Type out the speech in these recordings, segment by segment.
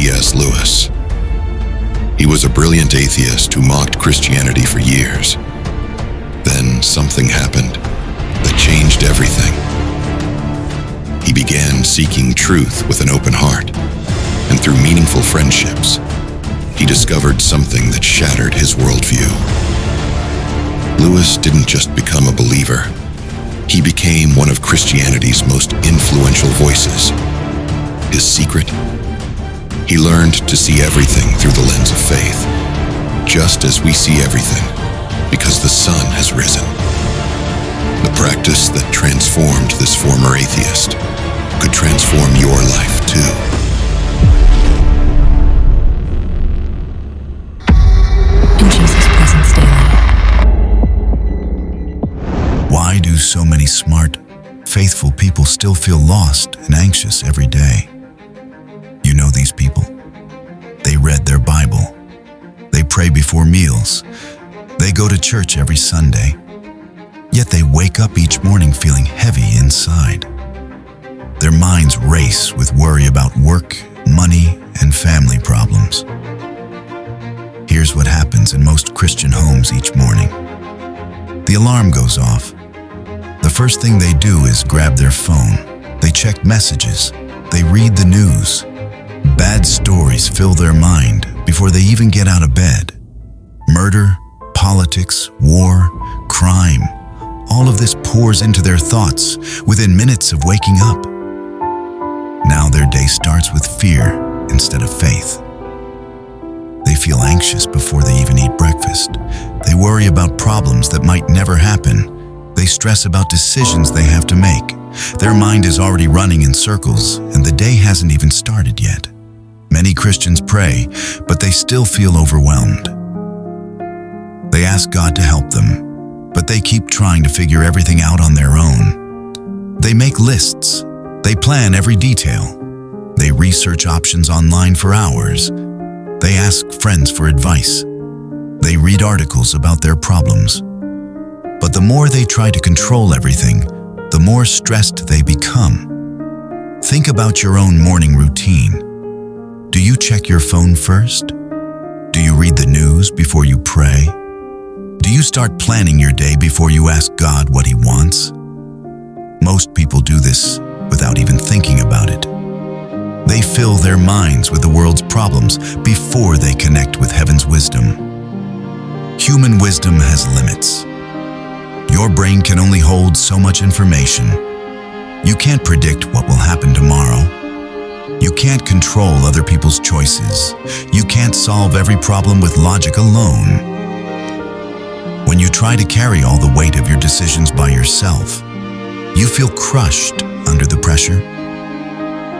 C.S. Lewis. He was a brilliant atheist who mocked Christianity for years. Then something happened that changed everything. He began seeking truth with an open heart, and through meaningful friendships, he discovered something that shattered his worldview. Lewis didn't just become a believer. He became one of Christianity's most influential voices. His secret? He learned to see everything through the lens of faith, just as we see everything, because the sun has risen. The practice that transformed this former atheist could transform your life too. In Jesus' presence daily. Why do so many smart, faithful people still feel lost and anxious every day? You know these people. They read their Bible. They pray before meals. They go to church every Sunday. Yet they wake up each morning feeling heavy inside. Their minds race with worry about work, money, and family problems. Here's what happens in most Christian homes each morning. The alarm goes off. The first thing they do is grab their phone. They check messages. They read the news. Bad stories fill their mind before they even get out of bed. Murder, politics, war, crime, all of this pours into their thoughts within minutes of waking up. Now their day starts with fear instead of faith. They feel anxious before they even eat breakfast. They worry about problems that might never happen. They stress about decisions they have to make. Their mind is already running in circles, and the day hasn't even started yet. Many Christians pray, but they still feel overwhelmed. They ask God to help them, but they keep trying to figure everything out on their own. They make lists. They plan every detail. They research options online for hours. They ask friends for advice. They read articles about their problems. But the more they try to control everything, the more stressed they become. Think about your own morning routine. Do you check your phone first? Do you read the news before you pray? Do you start planning your day before you ask God what He wants? Most people do this without even thinking about it. They fill their minds with the world's problems before they connect with heaven's wisdom. Human wisdom has limits. Your brain can only hold so much information. You can't predict what will happen tomorrow. You can't control other people's choices. You can't solve every problem with logic alone. When you try to carry all the weight of your decisions by yourself, you feel crushed under the pressure.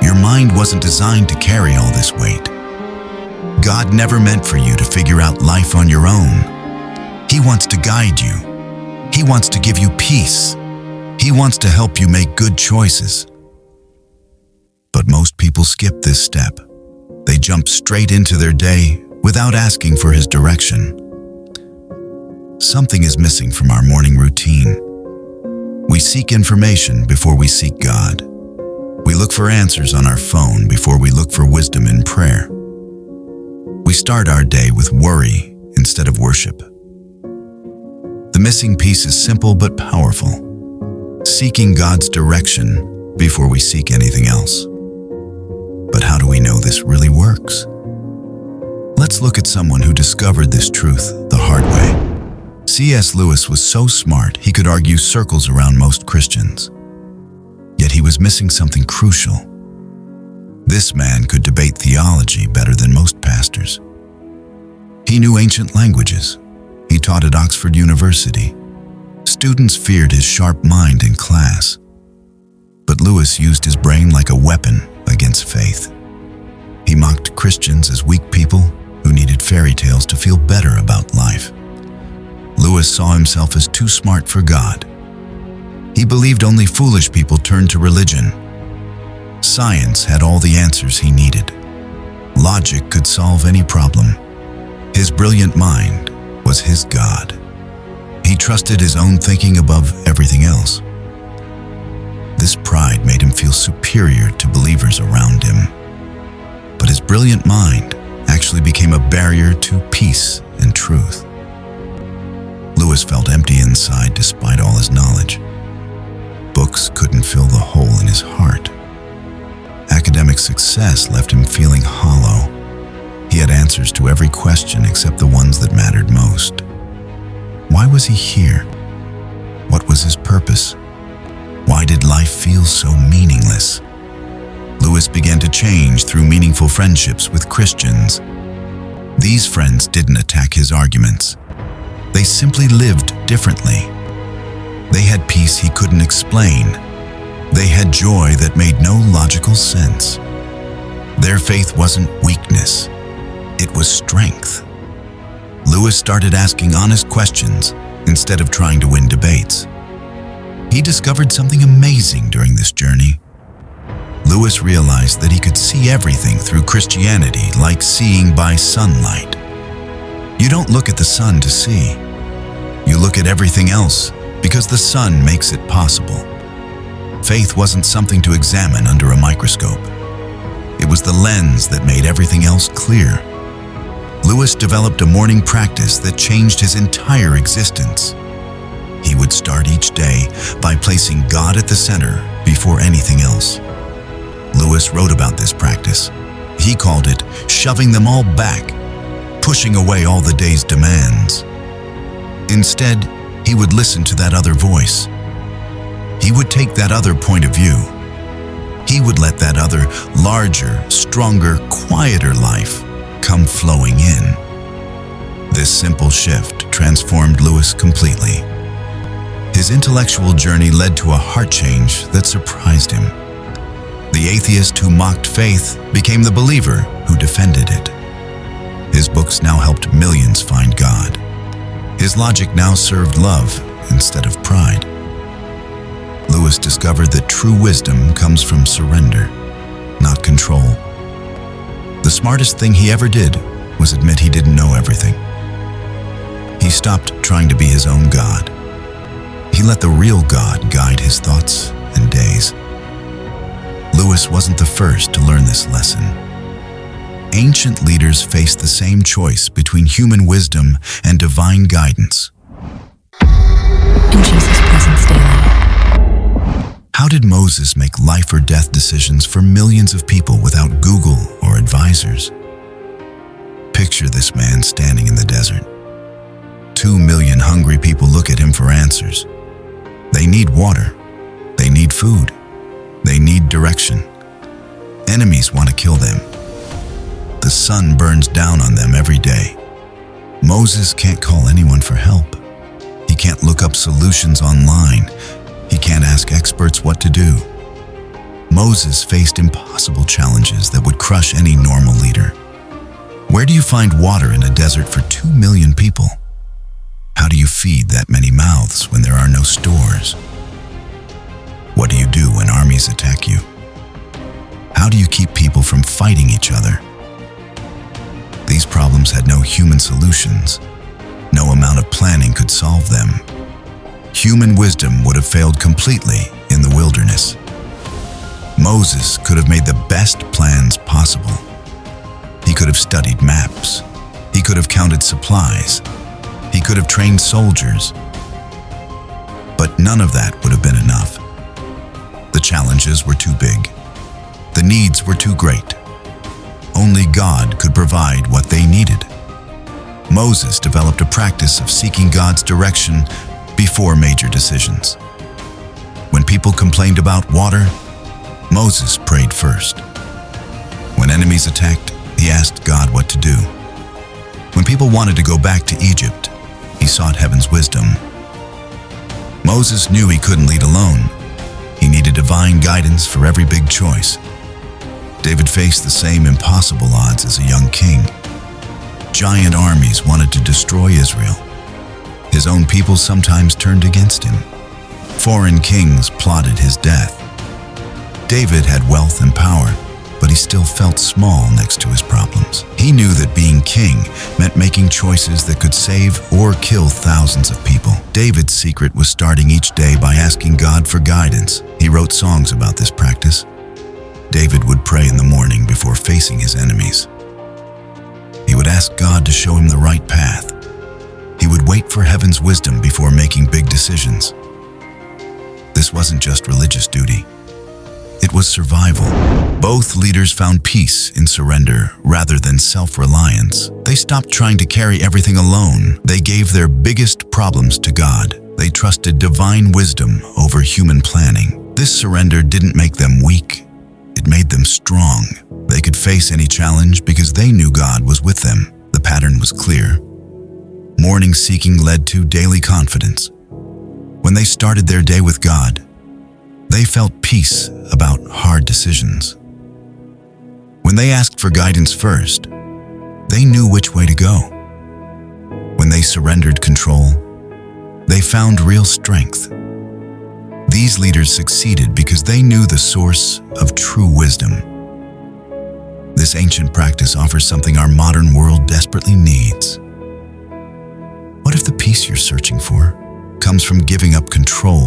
Your mind wasn't designed to carry all this weight. God never meant for you to figure out life on your own. He wants to guide you. He wants to give you peace. He wants to help you make good choices. But most people skip this step. They jump straight into their day without asking for His direction. Something is missing from our morning routine. We seek information before we seek God. We look for answers on our phone before we look for wisdom in prayer. We start our day with worry instead of worship. The missing piece is simple but powerful. Seeking God's direction before we seek anything else. But how do we know this really works? Let's look at someone who discovered this truth the hard way. C.S. Lewis was so smart he could argue circles around most Christians. Yet he was missing something crucial. This man could debate theology better than most pastors. He knew ancient languages. He taught at Oxford University. Students feared his sharp mind in class. But Lewis used his brain like a weapon against faith. He mocked Christians as weak people who needed fairy tales to feel better about life. Lewis saw himself as too smart for God. He believed only foolish people turned to religion. Science had all the answers he needed. Logic could solve any problem. His brilliant mind was his God. He trusted his own thinking above everything else. This pride made him feel superior to believers around him. but his brilliant mind actually became a barrier to peace and truth. Lewis felt empty inside despite all his knowledge. Books couldn't fill the hole in his heart. Academic success left him feeling hollow. He had answers to every question except the ones that mattered most. Why was he here? What was his purpose? Why did life feel so meaningless? Lewis began to change through meaningful friendships with Christians. These friends didn't attack his arguments. They simply lived differently. They had peace he couldn't explain. They had joy that made no logical sense. Their faith wasn't weakness. It was strength. Lewis started asking honest questions instead of trying to win debates. He discovered something amazing during this journey. Lewis realized that he could see everything through Christianity like seeing by sunlight. You don't look at the sun to see. You look at everything else because the sun makes it possible. Faith wasn't something to examine under a microscope. It was the lens that made everything else clear. Lewis developed a morning practice that changed his entire existence. He would start each day by placing God at the center before anything else. Lewis wrote about this practice. He called it shoving them all back, pushing away all the day's demands. Instead, he would listen to that other voice. He would take that other point of view. He would let that other, larger, stronger, quieter life come flowing in. This simple shift transformed Lewis completely. His intellectual journey led to a heart change that surprised him. The atheist who mocked faith became the believer who defended it. His books now helped millions find God. His logic now served love instead of pride. Lewis discovered that true wisdom comes from surrender, not control. The smartest thing he ever did was admit he didn't know everything. He stopped trying to be his own God. He let the real God guide his thoughts and days. Lewis wasn't the first to learn this lesson. Ancient leaders faced the same choice between human wisdom and divine guidance. In Jesus' presence daily. How did Moses make life or death decisions for millions of people without Google or advisors? Picture this man standing in the desert. 2 million hungry people look at him for answers. They need water. They need food. They need direction. Enemies want to kill them. The sun burns down on them every day. Moses can't call anyone for help. He can't look up solutions online. He can't ask experts what to do. Moses faced impossible challenges that would crush any normal leader. Where do you find water in a desert for 2 million people? How do you feed that many mouths when there are no stores? What do you do when armies attack you? How do you keep people from fighting each other? These problems had no human solutions. No amount of planning could solve them. Human wisdom would have failed completely in the wilderness. Moses could have made the best plans possible. He could have studied maps. He could have counted supplies. He could have trained soldiers. But none of that would have been enough. The challenges were too big. The needs were too great. Only God could provide what they needed. Moses developed a practice of seeking God's direction before major decisions. When people complained about water, Moses prayed first. When enemies attacked, he asked God what to do. When people wanted to go back to Egypt, he sought heaven's wisdom. Moses knew he couldn't lead alone. He needed divine guidance for every big choice. David faced the same impossible odds as a young king. Giant armies wanted to destroy Israel. His own people sometimes turned against him. Foreign kings plotted his death. David had wealth and power, but he still felt small next to his problems. He knew that being king meant making choices that could save or kill thousands of people. David's secret was starting each day by asking God for guidance. He wrote songs about this practice. David would pray in the morning before facing his enemies. He would ask God to show him the right path. He would wait for heaven's wisdom before making big decisions. This wasn't just religious duty. It was survival. Both leaders found peace in surrender rather than self-reliance. They stopped trying to carry everything alone. They gave their biggest problems to God. They trusted divine wisdom over human planning. This surrender didn't make them weak. It made them strong. They could face any challenge because they knew God was with them. The pattern was clear. Morning seeking led to daily confidence. When they started their day with God, they felt peace about hard decisions. When they asked for guidance first, they knew which way to go. When they surrendered control, they found real strength. These leaders succeeded because they knew the source of true wisdom. This ancient practice offers something our modern world desperately needs. What if the peace you're searching for comes from giving up control,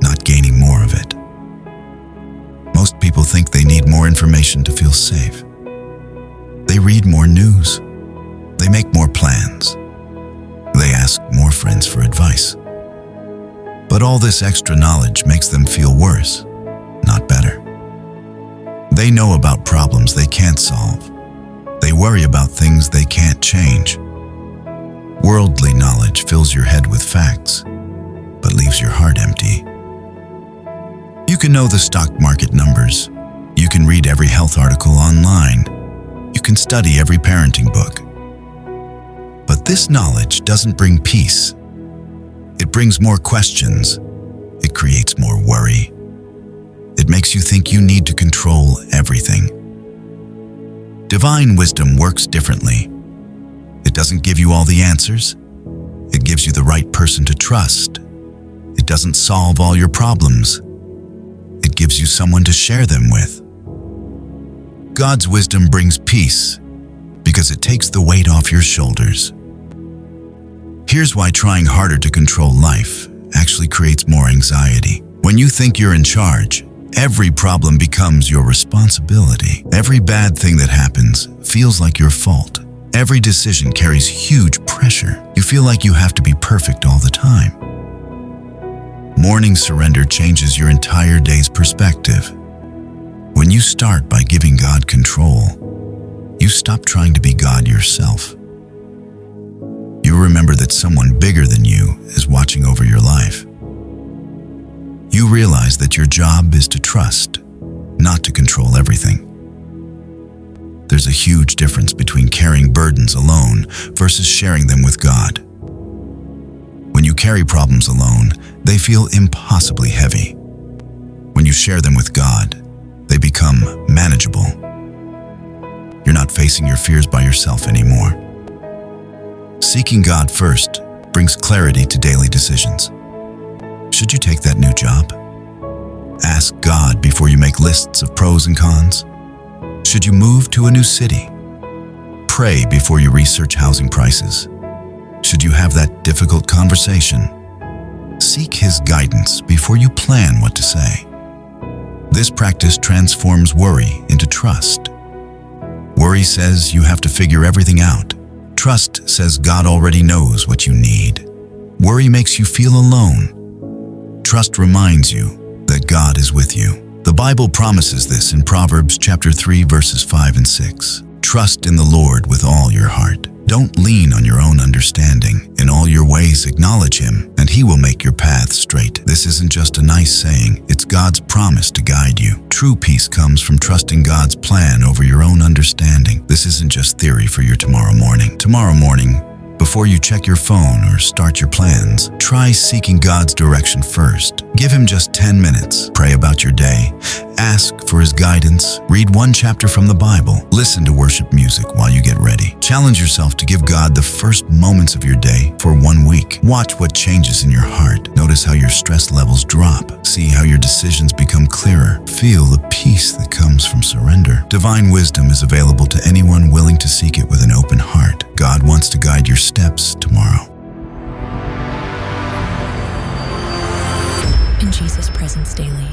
not gaining more of it? Most people think they need more information to feel safe. They read more news. They make more plans. They ask more friends for advice. But all this extra knowledge makes them feel worse, not better. They know about problems they can't solve. They worry about things they can't change. Worldly knowledge fills your head with facts, but leaves your heart empty. You can know the stock market numbers. You can read every health article online. You can study every parenting book. But this knowledge doesn't bring peace. It brings more questions. It creates more worry. It makes you think you need to control everything. Divine wisdom works differently. It doesn't give you all the answers. It gives you the right person to trust. It doesn't solve all your problems. It gives you someone to share them with. God's wisdom brings peace because it takes the weight off your shoulders. Here's why trying harder to control life actually creates more anxiety. When you think you're in charge, every problem becomes your responsibility. Every bad thing that happens feels like your fault. Every decision carries huge pressure. You feel like you have to be perfect all the time. Morning surrender changes your entire day's perspective. When you start by giving God control, you stop trying to be God yourself. You remember that someone bigger than you is watching over your life. You realize that your job is to trust, not to control everything. There's a huge difference between carrying burdens alone versus sharing them with God. When you carry problems alone, they feel impossibly heavy. When you share them with God, they become manageable. You're not facing your fears by yourself anymore. Seeking God first brings clarity to daily decisions. Should you take that new job? Ask God before you make lists of pros and cons. Should you move to a new city? Pray before you research housing prices. Should you have that difficult conversation? Seek His guidance before you plan what to say. This practice transforms worry into trust. Worry says you have to figure everything out. Trust says God already knows what you need. Worry makes you feel alone. Trust reminds you that God is with you. The Bible promises this in Proverbs chapter 3, verses 5 and 6. Trust in the Lord with all your heart. Don't lean on your own understanding. In all your ways acknowledge Him, and He will make your path straight. This isn't just a nice saying, it's God's promise to guide you. True peace comes from trusting God's plan over your own understanding. This isn't just theory for your tomorrow morning. Tomorrow morning, before you check your phone or start your plans, try seeking God's direction first. Give Him just 10 minutes. Pray about your day. Ask for His guidance. Read one chapter from the Bible. Listen to worship music while you get ready. Challenge yourself to give God the first moments of your day for 1 week. Watch what changes in your heart. Notice how your stress levels drop. See how your decisions become clearer. Feel the peace that comes from surrender. Divine wisdom is available to anyone willing to seek it with an open heart. God wants to guide your steps tomorrow. In Jesus' presence daily.